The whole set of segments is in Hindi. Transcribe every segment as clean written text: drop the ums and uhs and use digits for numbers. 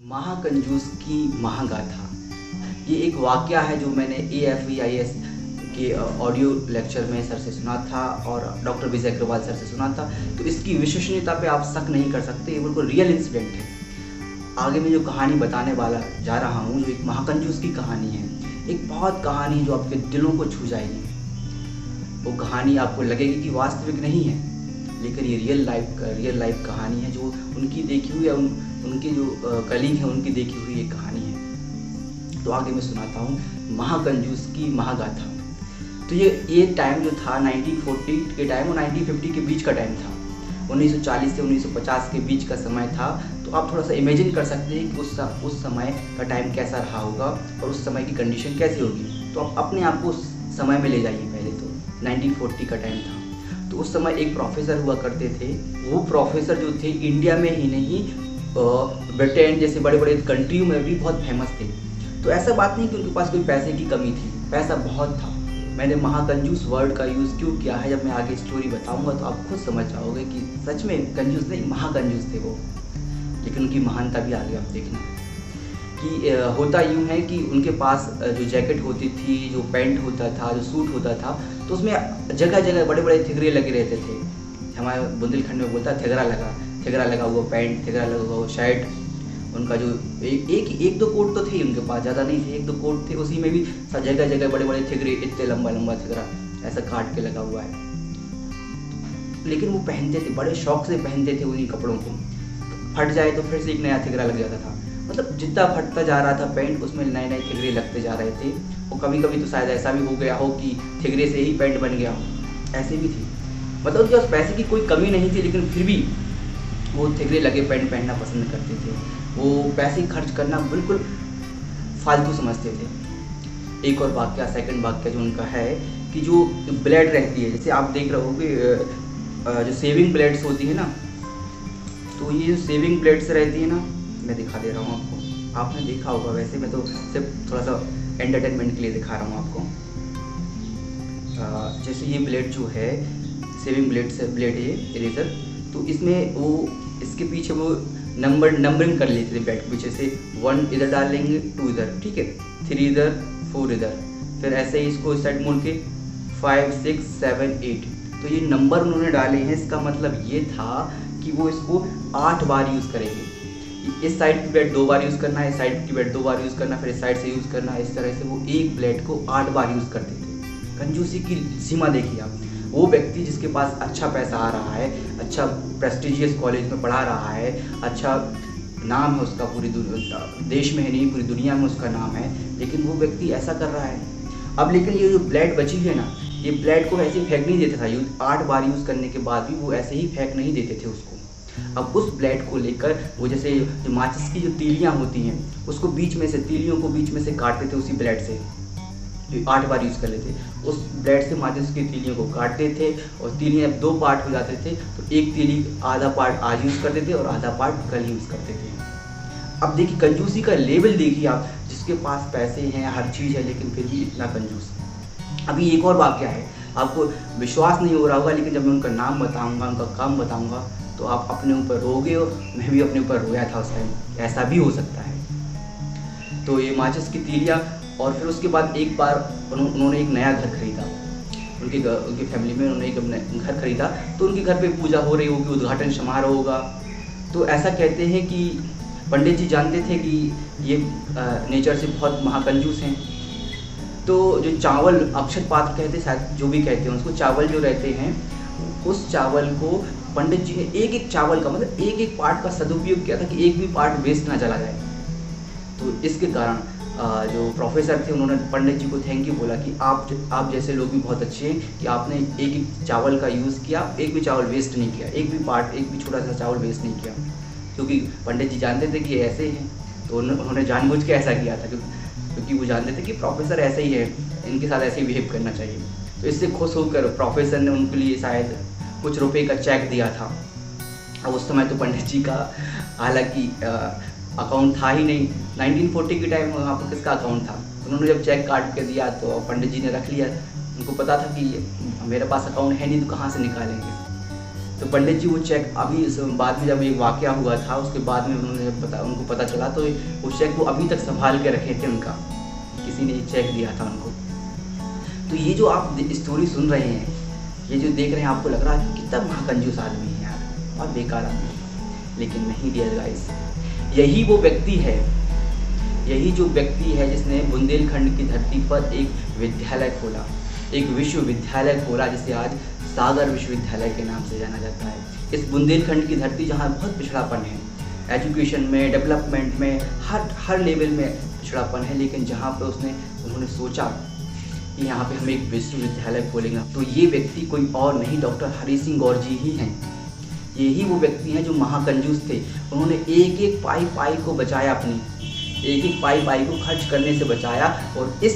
महाकंजूस की महागाथा। ये एक वाक़या है जो मैंने AFVIS के ऑडियो लेक्चर में सर से सुना था और डॉक्टर विजय अग्रवाल सर से सुना था। तो इसकी विश्वसनीयता पे आप शक नहीं कर सकते, ये बिल्कुल रियल इंसिडेंट है। आगे मैं जो कहानी बताने वाला जा रहा हूँ, जो एक महाकंजूस की कहानी है, एक बहुत कहानी जो आपके दिलों को छू जाएगी। वो कहानी आपको लगेगी कि वास्तविक नहीं है, लेकिन ये रियल लाइफ कहानी है जो उनकी देखी हुई है, उनके जो कलीग हैं उनकी देखी हुई एक कहानी है। तो आगे मैं सुनाता हूँ महाकंजूस की महागाथा। तो ये टाइम जो था 1940 के टाइम और 1950 के बीच का टाइम था। 1940 से 1950 के बीच का समय था। तो आप थोड़ा सा इमेजिन कर सकते हैं कि उस समय का टाइम कैसा रहा होगा और उस समय की कंडीशन कैसी होगी। तो आप अपने आप को उस समय में ले जाइए। पहले तो 1940 का टाइम था। तो उस समय एक प्रोफेसर हुआ करते थे। वो प्रोफेसर जो थे इंडिया में ही नहीं, ब्रिटेन जैसे बड़े बड़े कंट्रियों में भी बहुत फेमस थे। तो ऐसा बात नहीं कि उनके पास कोई पैसे की कमी थी, पैसा बहुत था। मैंने महाकंजूस वर्ड का यूज़ क्यों किया है, जब मैं आगे स्टोरी बताऊंगा तो आप खुद समझ जाओगे कि सच में कंजूस नहीं, महाकंजूस थे वो। लेकिन उनकी महानता भी आगे आप देखना कि होता यूँ है कि उनके पास जो जैकेट होती थी, जो पैंट होता था, जो सूट होता था, तो उसमें जगह जगह बड़े बड़े थिगरे लगे रहते थे। हमारे बुंदेलखंड में बोलता थिगरा लगा हुआ पैंट, थिगरा लगा हुआ शर्ट। उनका जो एक दो कोट तो थे उनके पास, ज़्यादा नहीं थे, एक दो कोट थे। उसी में भी जगह जगह बड़े बड़े थिगरे, इतने लंबा थिगरा ऐसा काट के लगा हुआ है। लेकिन वो पहनते थे, बड़े शौक से पहनते थे उन्हीं कपड़ों को। फट जाए तो फिर से एक नया थिगरा लग जाता था। मतलब जितना फटता जा रहा था पैंट, उसमें नए नए थिगरे लगते जा रहे थे। और कभी कभी तो शायद ऐसा भी हो गया हो कि थिगरे से ही पैंट बन गया हो, ऐसे भी थी। मतलब उनके पास पैसे की कोई कमी नहीं थी, लेकिन फिर भी वो थिगरे लगे पैंट पहनना पसंद करते थे। वो पैसे खर्च करना बिल्कुल फालतू समझते थे। एक और वाक्य, सेकंड वाक्य जो उनका है कि जो ब्लेड रहती है, जैसे आप देख रहे होगे जो सेविंग ब्लेड्स होती है ना, तो ये जो सेविंग ब्लेड्स रहती है ना, मैं दिखा दे रहा हूँ आपको। आपने देखा होगा, वैसे मैं तो सिर्फ थोड़ा सा एंटरटेनमेंट के लिए दिखा रहा हूँ आपको। जैसे ये ब्लेड जो है सेविंग ब्लेड है इरेजर, तो इसमें वो इसके पीछे वो नंबरिंग कर लेते थे ब्लेड के पीछे से। 1 इधर डाल लेंगे, 2 इधर, ठीक है, 3 इधर, 4 इधर, फिर ऐसे ही इसको इस साइड मुड़ के 5 6 7 8। तो ये नंबर उन्होंने डाले हैं। इसका मतलब ये था कि वो इसको 8 बार यूज़ करेंगे। इस साइड की ब्लेड 2 बार यूज़ करना है, इस साइड की ब्लेड 2 बार यूज़ करना है, फिर इस साइड से यूज़ करना है। इस तरह से वो एक ब्लेड को 8 बार यूज़ करते थे। कंजूसी की सीमा देखिए आप। वो व्यक्ति जिसके पास अच्छा पैसा आ रहा है, अच्छा प्रेस्टिजियस कॉलेज में पढ़ा रहा है, अच्छा नाम है उसका पूरी देश में है नहीं, पूरी दुनिया में उसका नाम है, लेकिन वो व्यक्ति ऐसा कर रहा है। अब लेकिन ये जो ब्लेड बची है ना, ये ब्लेड को ऐसे फेंक नहीं देता था। 8 बार यूज़ करने के बाद भी वो ऐसे ही फेंक नहीं देते थे उसको। अब उस ब्लेड को लेकर वो जैसे जो माचिस की जो तीलियाँ होती हैं, उसको बीच में से, तीलियों को बीच में से काटते थे उसी ब्लेड से, जो 8 बार यूज़ कर लेते। उस ब्लेड से माचिस की तीलियों को काटते थे और तीलियाँ जब 2 पार्ट हो जाते थे तो एक तीली आधा पार्ट आज यूज़ करते थे और आधा पार्ट कल यूज़ करते थे। अब देखिए कंजूसी का लेवल देखिए आप, जिसके पास पैसे हैं, हर चीज़ है, लेकिन फिर भी इतना कंजूस। अभी एक और वाक़या है, आपको विश्वास नहीं हो रहा होगा, लेकिन जब मैं उनका नाम बताऊँगा, उनका काम बताऊँगा, तो आप अपने ऊपर रोगे और मैं भी अपने ऊपर रोया था उस टाइम। ऐसा भी हो सकता है। तो ये माचिस की तीलियाँ, और फिर उसके बाद एक बार उन्होंने एक नया घर खरीदा। उनकी फैमिली में उन्होंने एक घर खरीदा। तो उनके घर पे पूजा हो रही होगी, उद्घाटन समारोह होगा। तो ऐसा कहते हैं कि पंडित जी जानते थे कि ये नेचर से बहुत महाकंजूस हैं। तो जो चावल, अक्षत पात्र कहते, शायद जो भी कहते हैं उसको, चावल जो रहते हैं, उस चावल को पंडित जी ने एक चावल का, मतलब एक पार्ट का सदुपयोग किया था कि एक भी पार्ट वेस्ट ना चला जाए। तो इसके कारण जो प्रोफेसर थे उन्होंने पंडित जी को थैंक यू बोला कि आप जैसे लोग भी बहुत अच्छे हैं कि आपने एक चावल का यूज़ किया, एक भी चावल वेस्ट नहीं किया, एक भी पार्ट, एक भी छोटा सा चावल वेस्ट नहीं किया। क्योंकि पंडित जी जानते थे कि ये ऐसे हैं, तो उन्होंने जानबूझ के ऐसा किया था क्योंकि वो जानते थे कि प्रोफेसर ऐसे ही है, इनके साथ ऐसे ही बिहेव करना चाहिए। तो इससे खुश होकर प्रोफेसर ने उनके लिए शायद कुछ रुपये का चेक दिया था। अब उस समय तो पंडित जी का हालांकि अकाउंट था ही नहीं। 1940 के टाइम वहाँ पर किसका अकाउंट था। उन्होंने जब चेक काट के दिया तो पंडित जी ने रख लिया। उनको पता था कि मेरे पास अकाउंट है नहीं तो कहाँ से निकालेंगे। तो पंडित जी वो चेक अभी बाद में जब एक वाक़या हुआ था उसके बाद में उनको पता चला, तो वो चेक वो अभी तक संभाल के रखे थे उनका, किसी ने चेक दिया था उनको। तो ये जो आप स्टोरी सुन रहे हैं, ये जो देख रहे हैं, आपको लग रहा है कि कितना महाकंजूस आदमी है यार और बेकार आदमी, लेकिन नहीं डियर गाइस, यही वो व्यक्ति है, यही जो व्यक्ति है जिसने बुंदेलखंड की धरती पर एक विद्यालय खोला, एक विश्वविद्यालय खोला जिसे आज सागर विश्वविद्यालय के नाम से जाना जाता है। इस बुंदेलखंड की धरती जहाँ बहुत पिछड़ापन है, एजुकेशन में, डेवलपमेंट में, हर लेवल में पिछड़ापन है, लेकिन जहाँ पे उन्होंने सोचा कि यहाँ पे हम एक विश्वविद्यालय खोलेंगे, तो ये व्यक्ति कोई और नहीं डॉक्टर हरि सिंह गौर जी ही हैं। यही वो व्यक्ति हैं जो महाकंजूस थे। उन्होंने एक एक पाई को बचाया, अपनी एक एक पाई को खर्च करने से बचाया, और इस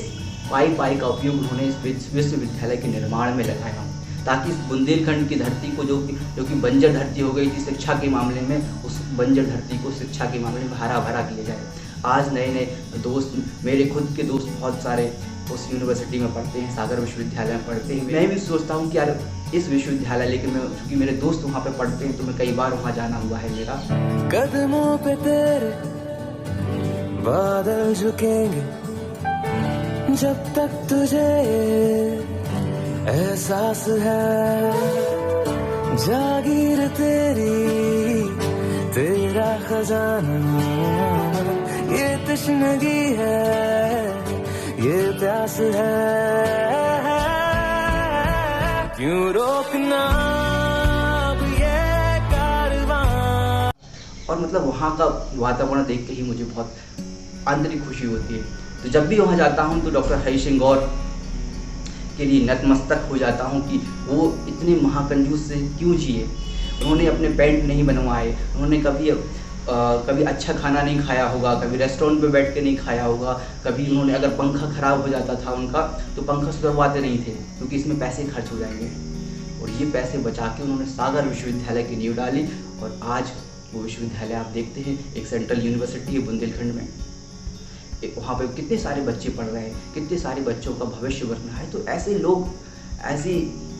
पाई का उपयोग उन्होंने इस विश्वविद्यालय के निर्माण में लगाया, ताकि इस बुंदेलखंड की धरती को जो कि बंजर धरती हो गई थी शिक्षा के मामले में, उस बंजर धरती को शिक्षा के मामले में हरा भरा किया जाए। आज नए नए दोस्त, मेरे खुद के दोस्त बहुत सारे उस यूनिवर्सिटी में पढ़ते हैं, सागर विश्वविद्यालय में पढ़ते हैं। मैं भी सोचता हूँ कि यार इस विश्वविद्यालय, लेकिन मैं चूँकि मेरे दोस्त वहाँ पे पढ़ते हैं तो मैं कई बार वहाँ जाना हुआ है मेरा। कदमों पे तेरे बादल झुकेंगे जब तक तुझे एहसास है, जागीर तेरा खजाना, ये तश्नगी है, ये प्यास है, क्यों रोकना ये कारवां। और मतलब वहाँ का वातावरण देख के ही मुझे बहुत आंतरिक खुशी होती है। तो जब भी वहाँ जाता हूँ तो डॉक्टर हरि सिंह गौर के लिए नतमस्तक हो जाता हूँ कि वो इतने महाकंजूस से क्यों जिए। उन्होंने अपने पेंट नहीं बनवाए, उन्होंने कभी अच्छा खाना नहीं खाया होगा, कभी रेस्टोरेंट पे बैठ के नहीं खाया होगा, कभी उन्होंने अगर पंखा ख़राब हो जाता था उनका तो पंखा सुधरवाते नहीं थे, क्योंकि इसमें पैसे खर्च हो जाएंगे। और ये पैसे बचा के उन्होंने सागर विश्वविद्यालय की नींव डाली, और आज वो विश्वविद्यालय आप देखते हैं एक सेंट्रल यूनिवर्सिटी है बुंदेलखंड में, वहाँ पे कितने सारे बच्चे पढ़ रहे हैं, कितने सारे बच्चों का भविष्य बन रहा है। तो ऐसे लोग, ऐसी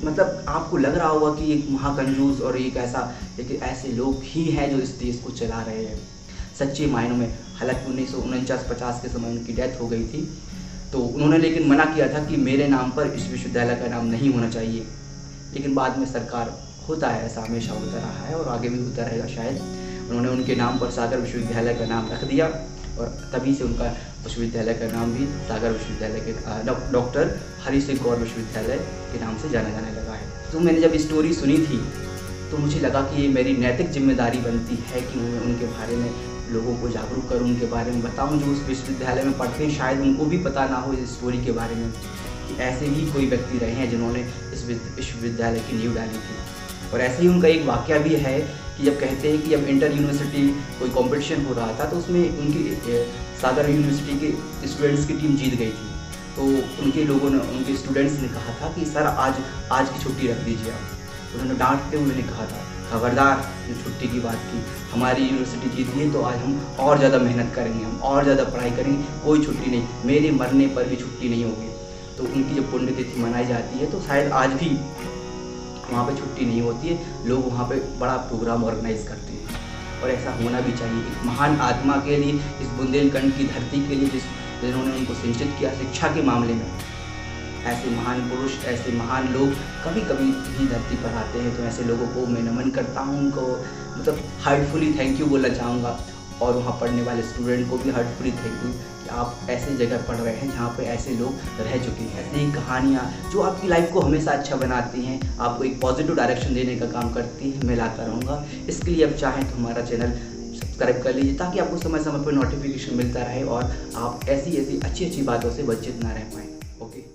मतलब आपको लग रहा होगा कि एक महाकंजूस और एक ऐसा, लेकिन ऐसे लोग ही हैं जो इस देश को चला रहे हैं सच्चे मायनों में। हालांकि 1949-50 के समय उनकी डेथ हो गई थी, तो उन्होंने लेकिन मना किया था कि मेरे नाम पर इस विश्वविद्यालय का नाम नहीं होना चाहिए, लेकिन बाद में सरकार, होता है ऐसा, हमेशा होता रहा है और आगे भी होता रहेगा शायद, उन्होंने उनके नाम पर सागर विश्वविद्यालय का नाम रख दिया, और तभी से उनका विश्वविद्यालय का नाम भी सागर विश्वविद्यालय के डॉक्टर हरि सिंह गौर विश्वविद्यालय के नाम से जाना जाने लगा है। तो मैंने जब स्टोरी सुनी थी तो मुझे लगा कि ये मेरी नैतिक जिम्मेदारी बनती है कि मैं उनके बारे में लोगों को जागरूक करूं, उनके बारे में बताऊं, जो उस विश्वविद्यालय में पढ़ते हैं शायद उनको भी पता ना हो इस स्टोरी के बारे में, कि ऐसे भी कोई व्यक्ति रहे हैं जिन्होंने इस विश्वविद्यालय की नींव डाली थी। और ऐसे ही उनका एक वाक़या भी है कि जब कहते हैं कि जब इंटर यूनिवर्सिटी कोई कंपटीशन हो रहा था तो उसमें उनकी सागर यूनिवर्सिटी के स्टूडेंट्स की टीम जीत गई थी, तो उनके लोगों ने, उनके स्टूडेंट्स ने कहा था कि सर आज की छुट्टी रख दीजिए आप। उन्होंने डांटते हुए ने कहा था, खबरदार, जो छुट्टी की बात की, हमारी यूनिवर्सिटी जीत गई तो आज हम और ज़्यादा मेहनत करेंगे, हम और ज़्यादा पढ़ाई करेंगे, कोई छुट्टी नहीं, मेरे मरने पर भी छुट्टी नहीं होगी। तो उनकी जब पुण्यतिथि मनाई जाती है तो शायद आज भी वहाँ पे छुट्टी नहीं होती है, लोग वहाँ पे बड़ा प्रोग्राम ऑर्गेनाइज करते हैं, और ऐसा होना भी चाहिए। एक महान आत्मा के लिए, इस बुंदेलखंड की धरती के लिए जिन्होंने उनको सिंचित किया शिक्षा के मामले में, ऐसे महान पुरुष, ऐसे महान लोग कभी कभी ही धरती पर आते हैं। तो ऐसे लोगों को मैं नमन करता हूँ, उनको मतलब हार्टफुली थैंक यू बोलना चाहूँगा, और वहाँ पढ़ने वाले स्टूडेंट को भी हार्टफुली थैंक यू कि आप ऐसे जगह पढ़ रहे हैं जहाँ पे ऐसे लोग रह चुके हैं। ऐसे ही कहानियाँ जो आपकी लाइफ को हमेशा अच्छा बनाती हैं, आपको एक पॉजिटिव डायरेक्शन देने का काम करती हैं, मैं लाता रहूँगा। इसके लिए आप चाहें तो हमारा चैनल सब्सक्राइब कर लीजिए, ताकि आपको समय समय पर नोटिफिकेशन मिलता रहे और आप ऐसी अच्छी बातों से वंचित ना रह पाएँ। ओके।